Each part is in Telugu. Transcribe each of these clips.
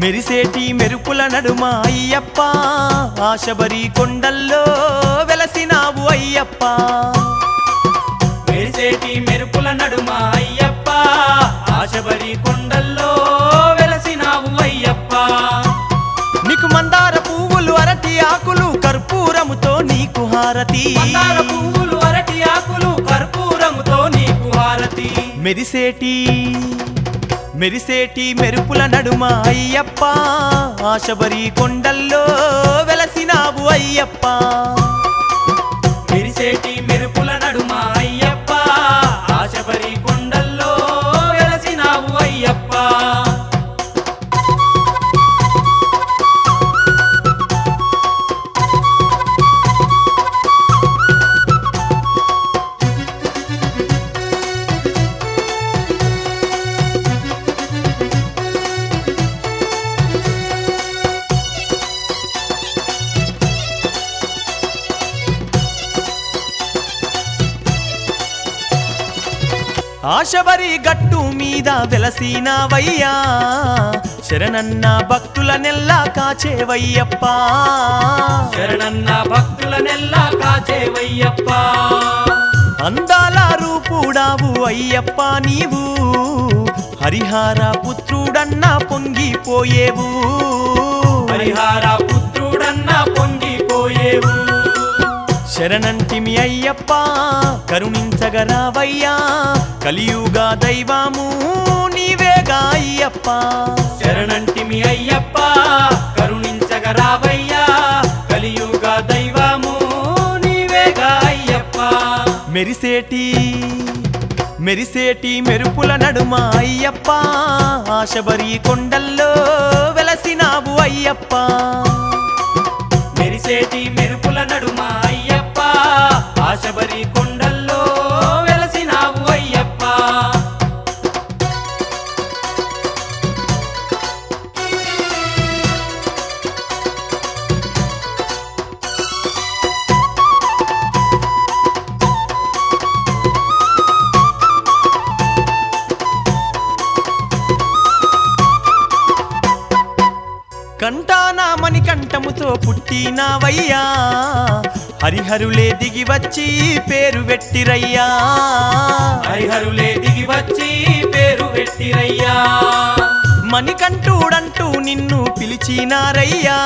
మెరిసేటి మెరుపుల నడుమ అయ్యప్ప ఆశబరి కొండల్లో వెలసినావు అయ్యప్ప మెరిసేటి మెరుపుల నడుమ అయ్యప్ప ఆశబరి కొండల్లో వెలసినావు అయ్యప్ప నీకు మందార పువ్వులు అరటి ఆకులు కర్పూరముతో నీకు హారతి మందార పువ్వులు అరటి ఆకులు కర్పూరముతో నీకు హారతి మెరిసేటి మెరుపుల నడుమ అయ్యప్ప ఆశబరి కొండల్లో వెలసినావు అయ్యప్ప మెరిసేటి మెరుపుల నడుమ అయ్యప్ప ఆశబరి కొండల్లో వెలసినావు అయ్యప్ప ఆశబరి గట్టు మీద వెలసినావయ్యా శరణన్న భక్తుల నెల్లా కాచేవయ్యప్ప శరణన్న భక్తుల నెల్లా కాచేవయ్యప్ప అందాల రూపుడావు అయ్యప్ప నీవు హరిహర పుత్రుడన్నా పొంగిపోయేవు హరిహర పుత్రుడన్నా పొంగిపోయేవు శరణంటిమి అయ్యప్ప కరుణించగరావయ్యా కలియుగ దైవము నీవేగా అయ్యప్ప శరణంటిమి అయ్యప్ప కరుణించగరావయ్యా కలియుగ దైవము నీవేగా అయ్యప్ప మెరిసేటి మెరుపుల నడుమ అయ్యప్ప ఆశబరి కొండల్లో వెలసినావు అయ్యప్ప మెరిసేటి మెరుపుల నడుమ అయ్యప్ప ఆశబరి కొండల్లో వెలసినావు అయ్యప్ప కంటానా మణికంఠముతో పుట్టినావయ్యా హరిహరులే దిగి వచ్చి పేరు పెట్టిరయ్యా హరిహరులే దిగి వచ్చి పేరు పెట్టిరయ్యా మణికంఠుడంటూ నిన్ను పిలిచినారయ్యా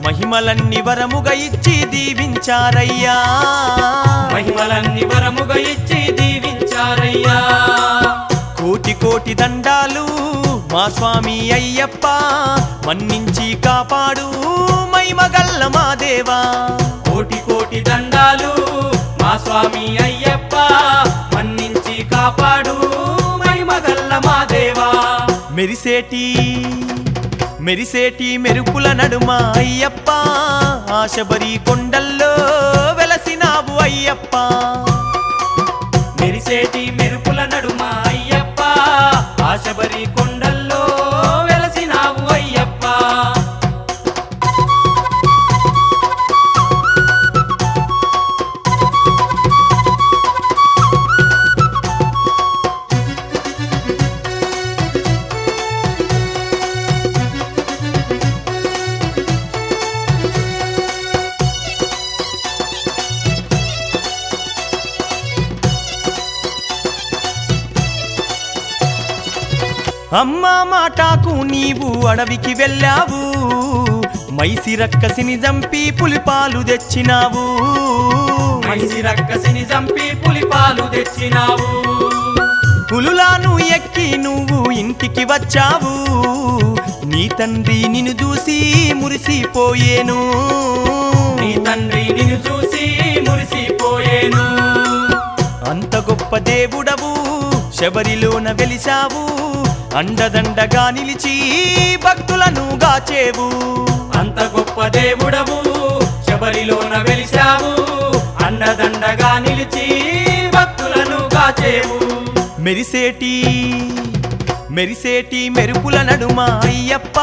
మహిమలన్నీ వరముగా ఇచ్చి దీవించారయ్యా మహిమలన్నీ వరముగా ఇచ్చి దీవించారయ్యా కోటి దండాలు మా స్వామి అయ్యప్ప మన్నించి కాపాడు మహిమగల్ల మా దేవా కోటి దండాలు మా స్వామి అయ్యప్ప మన్నించి కాపాడు మహిమగల్ల మా దేవా మెరిసేటి మెరుపుల నడుమ అయ్యప్ప ఆశబరి కొండల్లో వెలసినావు అయ్యప్ప మెరిసేటి మెరుపుల నడుమ అయ్యప్ప ఆశబరి కొండల్లో వెలసినావు అయ్యప్ప అమ్మా మాటాకు నీవు అడవికి వెళ్ళావు మైసి రక్కసిని చంపి పులిపాలు తెచ్చినావు మైసి రక్కసిని చంపి పులిపాలు తెచ్చినావు పులులాను ఎక్కి నువ్వు ఇంటికి వచ్చావు నీ తండ్రి నిన్ను చూసి మురిసిపోయేను నీ తండ్రి నిన్ను చూసి మురిసిపోయేను అంత గొప్ప దేవుడవు శబరిలోన వెలిసావు అండదండగా నిలిచి భక్తులను గాచేవు అంత గొప్ప దేవుడవు శబరిలోన వెలిసావు అండదండగా నిలిచి భక్తులను గాచేవు మెరిసేటి మెరుపుల నడుమ అయ్యప్ప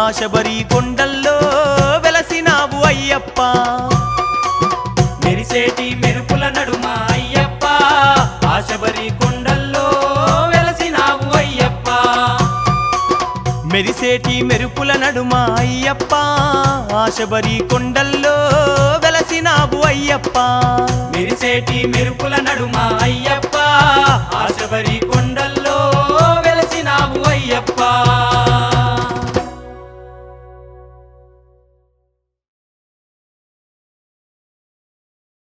ఆశబరి కొండల్లో వెలసినావు అయ్యప్ప మెరిసేటి మెరుపుల నడుమ అయ్యప్ప ఆశబరి కొండల్లో వెలసినావు అయ్యప్ప మెరిసేటి మెరుపుల నడుమ అయ్యప్ప ఆశబరి కొండల్లో వెలసినావు అయ్యప్ప మెరిసేటి మెరుపుల నడుమ అయ్యప్ప ఆశబరి